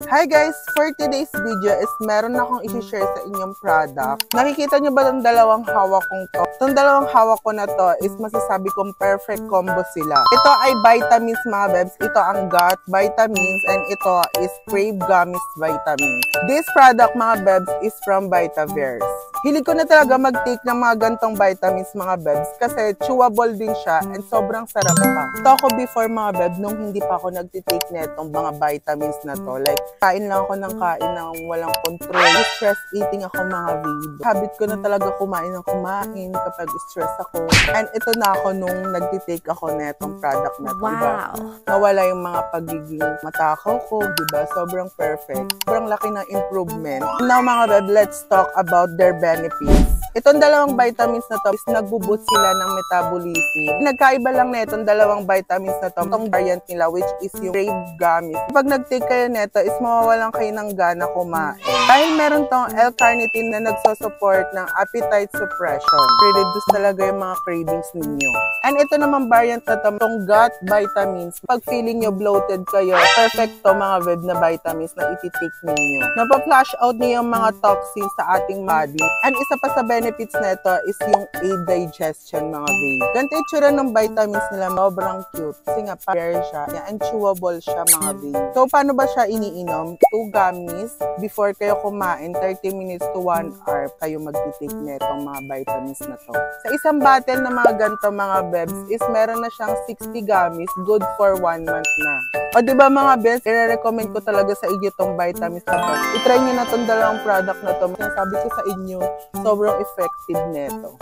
Hi guys! For today's video is meron akong i-share sa inyong product. Nakikita nyo ba itong dalawang hawak kong to? Itong dalawang hawak ko na to is masasabi kong perfect combo sila. Ito ay vitamins mga bebs. Ito ang gut vitamins and ito is Crave Gummies vitamins. This product mga bebs is from Vitaverse. Hilig ko na talaga mag-take ng mga gantong vitamins mga bebs kasi chewable din siya and sobrang sarap pa. Ito ako before mga bebs nung hindi pa ako nagtitake na itong mga vitamins na to. Like, kain lang ako ng kain ng walang control. Stress eating ako mga babe. Habit ko na talaga kumain ng kumain kapag stress ako. And ito na ako nung nagtitake ako na itong product na to. Wow! Diba? Nawala yung mga pagiging matakaw ko, diba? Sobrang perfect. Sobrang laki ng improvement. Now mga beb, let's talk about their benefits. Itong dalawang vitamins na to is nagbo-boost sila ng metabolism. Nagkaiba lang na itong dalawang vitamins na to, itong variant nila which is yung Crave Gummies. Pag nag-take kayo neto is mawawalan kayo ng gana kumain. Dahil meron tong L-carnitine na nagsosupport ng appetite suppression. Reduce talaga yung mga cravings ninyo. And ito naman variant na to, itong gut vitamins. Pag feeling nyo bloated kayo, perfect to mga web na vitamins na iti-take ninyo. Napa-flush out niyo yung mga toxins sa ating body. And isa pa sa benefits nito is yung aid digestion mga babe. Ganito yung tsura ng vitamins nila, sobrang cute. Kasi nga rare siya, and chewable siya mga babe. So paano ba siya iniinom? 2 gummies before kayo kumain, 30 minutes to 1 hour kayo magtitake netong mga vitamins na to. Sa isang bottle na mga ganito mga bebs is meron na siyang 60 gummies, good for 1 month na. O diba mga bebs, i-recommend ko talaga sa inyo tong vitamins na to. I-try nyo na tong dalawang product na to. Sabi ko sa inyo, sobrang effective neto.